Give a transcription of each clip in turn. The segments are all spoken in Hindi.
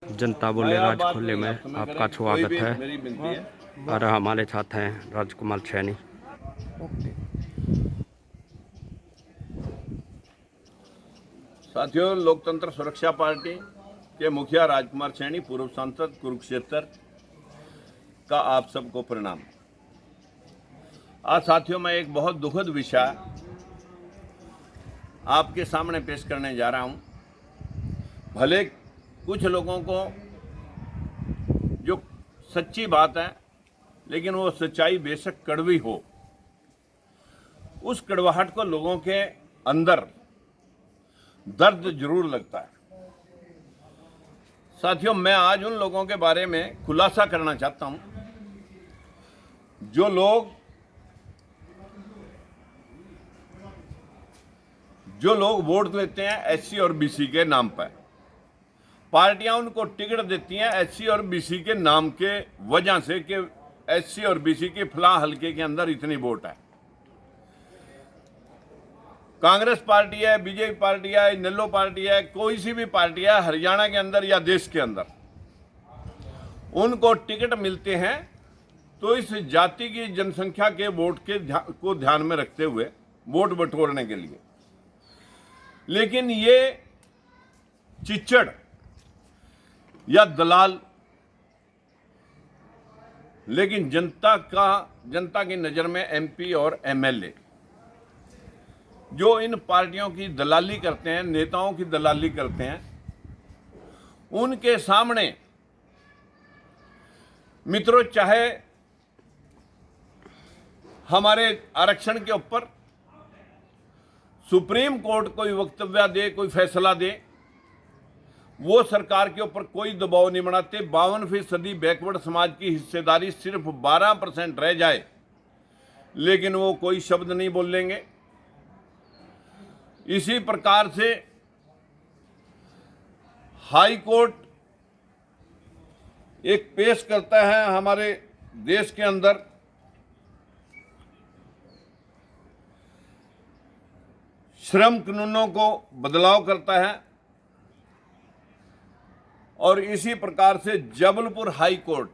जनता बोले राज खुले में आपका स्वागत है मेरी विनती है। और हमारे साथ हैं राजकुमार सैनी। साथियों, लोकतंत्र सुरक्षा पार्टी के मुखिया राजकुमार सैनी, पूर्व सांसद कुरुक्षेत्र का आप सबको प्रणाम। आज साथियों, मैं एक बहुत दुखद विषय आपके सामने पेश करने जा रहा हूं। भले कुछ लोगों को जो सच्ची बात है, लेकिन वो सच्चाई बेशक कड़वी हो, उस कड़वाहट को लोगों के अंदर दर्द जरूर लगता है। साथियों, मैं आज उन लोगों के बारे में खुलासा करना चाहता हूं जो लोग वोट लेते हैं एससी और बीसी के नाम पर। पार्टियां उनको टिकट देती हैं एससी और बीसी के नाम के वजह से कि एससी और बीसी के फलां हलके के अंदर इतनी वोट है। कांग्रेस पार्टी है, बीजेपी पार्टी है, नेल्लो पार्टी है, कोई सी भी पार्टी है हरियाणा के अंदर या देश के अंदर, उनको टिकट मिलते हैं तो इस जाति की जनसंख्या के वोट को ध्यान में रखते हुए वोट बटोरने के लिए। लेकिन ये चिच्चड़ या दलाल, लेकिन जनता की नजर में एमपी और एमएलए जो इन पार्टियों की दलाली करते हैं, नेताओं की दलाली करते हैं, उनके सामने मित्रों, चाहे हमारे आरक्षण के ऊपर सुप्रीम कोर्ट कोई वक्तव्य दे, कोई फैसला दे, वो सरकार के ऊपर कोई दबाव नहीं बनाते। 52% बैकवर्ड समाज की हिस्सेदारी सिर्फ 12% रह जाए, लेकिन वो कोई शब्द नहीं बोलेंगे। इसी प्रकार से हाई कोर्ट एक पेश करता है हमारे देश के अंदर श्रम कानूनों को बदलाव करता है, और इसी प्रकार से Jabalpur high court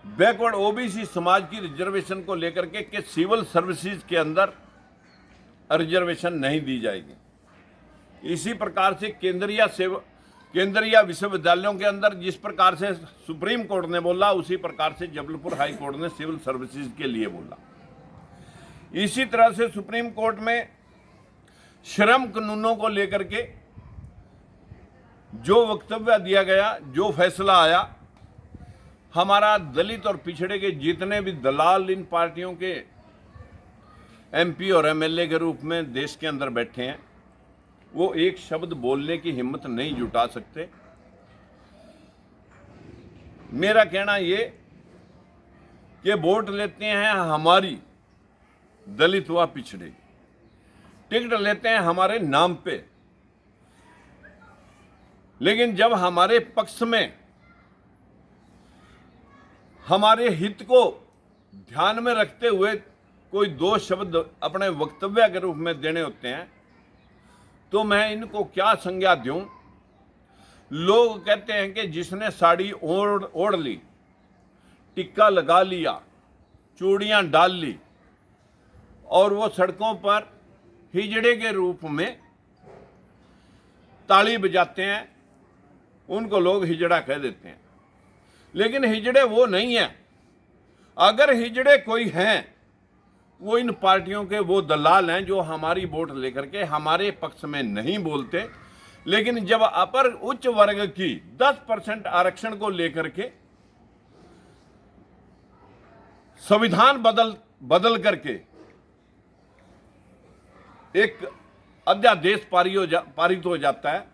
backward OBC समाज की रिजर्वेशन को लेकर के सिविल सर्विसेज के अंदर रिजर्वेशन नहीं दी जाएगी। इसी प्रकार से केंद्रीय विश्वविद्यालयों के अंदर जिस प्रकार से सुप्रीम कोर्ट ने बोला, उसी प्रकार से जबलपुर हाई कोर्ट ने सिविल सर्विसेज के लिए बोला। इसी तरह से सुप्रीम कोर्ट में श्रम कानूनों को लेकर के जो वक्तव्य दिया गया, जो फैसला आया, हमारा दलित और पिछड़े के जितने भी दलाल इन पार्टियों के एमपी और एमएलए के रूप में देश के अंदर बैठे हैं, वो एक शब्द बोलने की हिम्मत नहीं जुटा सकते। मेरा कहना ये कि वोट लेते हैं हमारी दलित व पिछड़े, टिकट लेते हैं हमारे नाम पे, लेकिन जब हमारे पक्ष में हमारे हित को ध्यान में रखते हुए कोई दो शब्द अपने वक्तव्य के रूप में देने होते हैं, तो मैं इनको क्या संज्ञा दूं। लोग कहते हैं कि जिसने साड़ी ओढ़ ली, टिक्का लगा लिया, चूड़ियां डाल ली, और वो सड़कों पर हिजड़े के रूप में ताली बजाते हैं, उनको लोग हिजड़ा कह देते हैं। लेकिन हिजड़े वो नहीं है। अगर हिजड़े कोई हैं, वो इन पार्टियों के वो दलाल हैं जो हमारी वोट लेकर के हमारे पक्ष में नहीं बोलते, लेकिन जब अपर उच्च वर्ग की 10% आरक्षण को लेकर के संविधान बदल करके एक अध्यादेश पारित हो जाता है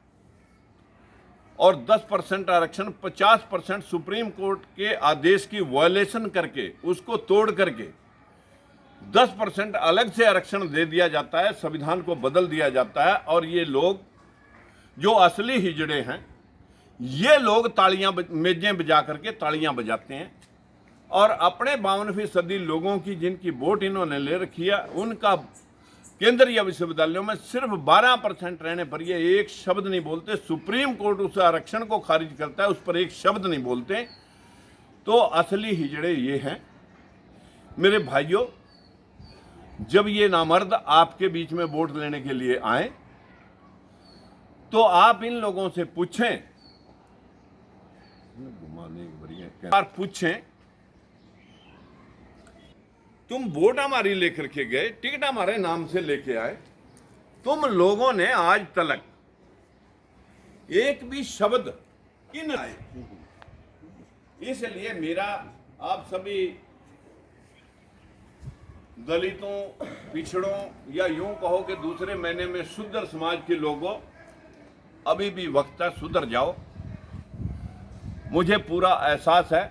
और 10% आरक्षण 50% सुप्रीम कोर्ट के आदेश की वायलेशन करके, उसको तोड़ करके 10% अलग से आरक्षण दे दिया जाता है, संविधान को बदल दिया जाता है। और ये लोग जो असली हिजड़े हैं, ये लोग तालियां मेजें बजा करके तालियां बजाते हैं और अपने 52% लोगों की जिनकी वोट इन्होंने ले रखी है, उनका केंद्रीय विश्वविद्यालयों में सिर्फ 12% रहने पर ये एक शब्द नहीं बोलते। सुप्रीम कोर्ट उस आरक्षण को खारिज करता है, उस पर एक शब्द नहीं बोलते। तो असली हिजड़े ये हैं मेरे भाइयों। जब ये नामर्द आपके बीच में वोट लेने के लिए आए तो आप इन लोगों से पूछें, तुम वोट हमारी लेकर के गए, टिकट हमारे नाम से लेके आए, तुम लोगों ने आज तक एक भी शब्द किन आए। इसलिए मेरा आप सभी दलितों, पिछड़ों या यूं कहो कि दूसरे महीने में शुद्ध समाज के लोगों, अभी भी वक्त है, सुधर जाओ। मुझे पूरा एहसास है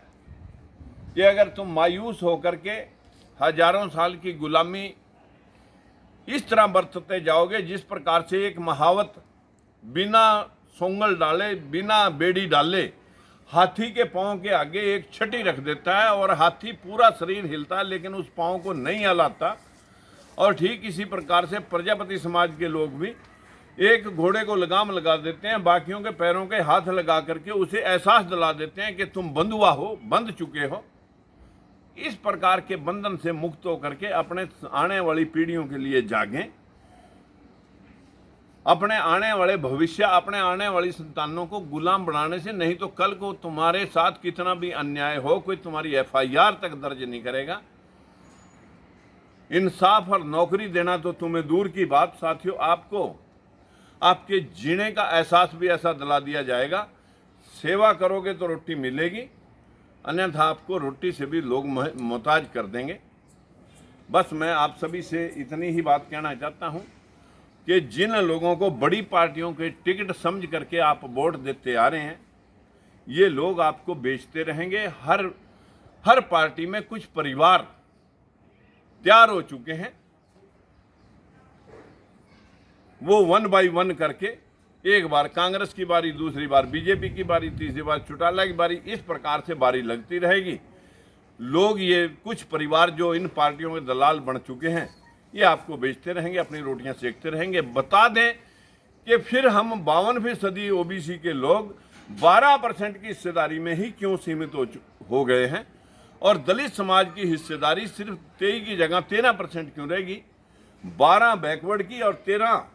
कि अगर तुम मायूस होकर के हजारों साल की गुलामी इस तरह बरतते जाओगे जिस प्रकार से एक महावत बिना सोंगल डाले, बिना बेड़ी डाले हाथी के पांव के आगे एक छटी रख देता है और हाथी पूरा शरीर हिलता है लेकिन उस पांव को नहीं हिलाता। और ठीक इसी प्रकार से प्रजापति समाज के लोग भी एक घोड़े को लगाम लगा देते हैं, बाकियों के पैरों के हाथ लगा करके उसे एहसास दिला देते हैं कि तुम बंधुआ हो, बंध चुके हो। इस प्रकार के बंधन से मुक्त होकर के अपने आने वाली पीढ़ियों के लिए जागें, अपने आने वाले भविष्य, अपने आने वाली संतानों को गुलाम बनाने से। नहीं तो कल को तुम्हारे साथ कितना भी अन्याय हो, कोई तुम्हारी FIR तक दर्ज नहीं करेगा। इंसाफ और नौकरी देना तो तुम्हें दूर की बात, साथियों आपको आपके जीने का एहसास भी ऐसा दिला दिया जाएगा। सेवा करोगे तो रोटी मिलेगी, अन्यथा आपको रोटी से भी लोग मोहताज कर देंगे। बस मैं आप सभी से इतनी ही बात कहना चाहता हूं कि जिन लोगों को बड़ी पार्टियों के टिकट समझ करके आप वोट देते आ रहे हैं, ये लोग आपको बेचते रहेंगे। हर पार्टी में कुछ परिवार तैयार हो चुके हैं, वो 1 बाय 1 करके एक बार कांग्रेस की बारी, दूसरी बार बीजेपी की बारी, तीसरी बार चौटाला की बारी, इस प्रकार से बारी लगती रहेगी। लोग, ये कुछ परिवार जो इन पार्टियों के दलाल बन चुके हैं, ये आपको बेचते रहेंगे, अपनी रोटियां सेकते रहेंगे। बता दें कि फिर हम 52% OBC के लोग 12% की हिस्सेदारी में ही क्यों सीमित हो गए हैं और दलित समाज की हिस्सेदारी सिर्फ 23 की जगह 13% क्यों रहेगी। 12 बैकवर्ड की और 13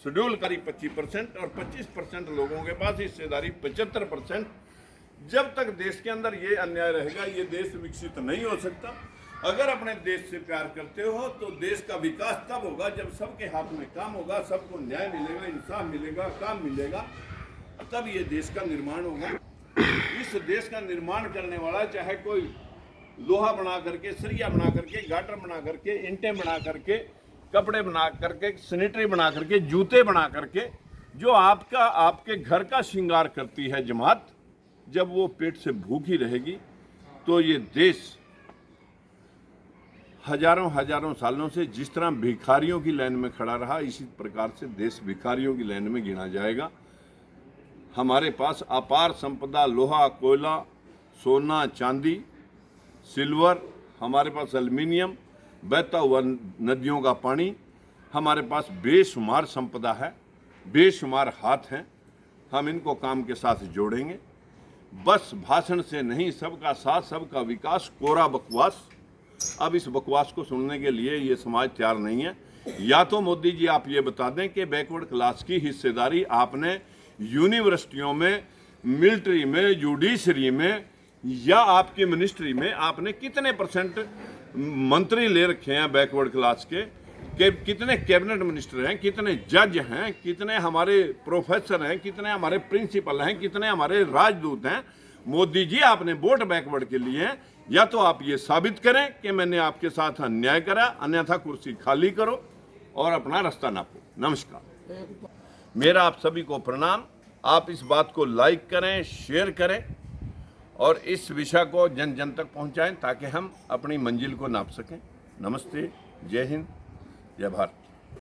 शेड्यूल करी 25% और 25% लोगों के पास हिस्सेदारी 75%। जब तक देश के अंदर ये अन्याय रहेगा, ये देश विकसित नहीं हो सकता। अगर अपने देश से प्यार करते हो तो देश का विकास तब होगा जब सबके हाथ में काम होगा, सबको न्याय मिलेगा, इंसाफ मिलेगा, काम मिलेगा, तब ये देश का निर्माण होगा। इस देश का निर्माण करने वाला चाहे कोई लोहा बना करके, सरिया बना करके, गाटर बना करके, ईंटें बना करके, कपड़े बना करके, सैनिटरी बना करके, जूते बना करके, जो आपके घर का श्रृंगार करती है जमात, जब वो पेट से भूखी रहेगी तो ये देश हजारों सालों से जिस तरह भिखारियों की लाइन में खड़ा रहा, इसी प्रकार से देश भिखारियों की लाइन में गिना जाएगा। हमारे पास अपार संपदा, लोहा, कोयला, सोना, चांदी, सिल्वर, हमारे पास एल्युमिनियम, बहता हुआ नदियों का पानी, हमारे पास बेशुमार संपदा है, बेशुमार हाथ हैं। हम इनको काम के साथ जोड़ेंगे। बस भाषण से नहीं, सबका साथ, सबका विकास, कोरा बकवास। अब इस बकवास को सुनने के लिए ये समाज तैयार नहीं है। या तो मोदी जी आप ये बता दें कि बैकवर्ड क्लास की हिस्सेदारी आपने यूनिवर्सिटियों में, मिलिट्री में, जुडिशरी में या आपकी मिनिस्ट्री में आपने कितने % मंत्री ले रखे हैं बैकवर्ड क्लास के, कितने कैबिनेट मिनिस्टर हैं, कितने जज हैं, कितने हमारे प्रोफेसर हैं, कितने हमारे प्रिंसिपल हैं, कितने हमारे राजदूत हैं। मोदी जी आपने वोट बैकवर्ड के लिए हैं। या तो आप ये साबित करें कि मैंने आपके साथ अन्याय करा, अन्यथा कुर्सी खाली करो और अपना रास्ता नापो। नमस्कार। मेरा आप सभी को प्रणाम। आप इस बात को लाइक करें, शेयर करें और इस विषय को जन जन तक पहुंचाएं ताकि हम अपनी मंजिल को नाप सकें। नमस्ते, जय हिंद, जय भारत।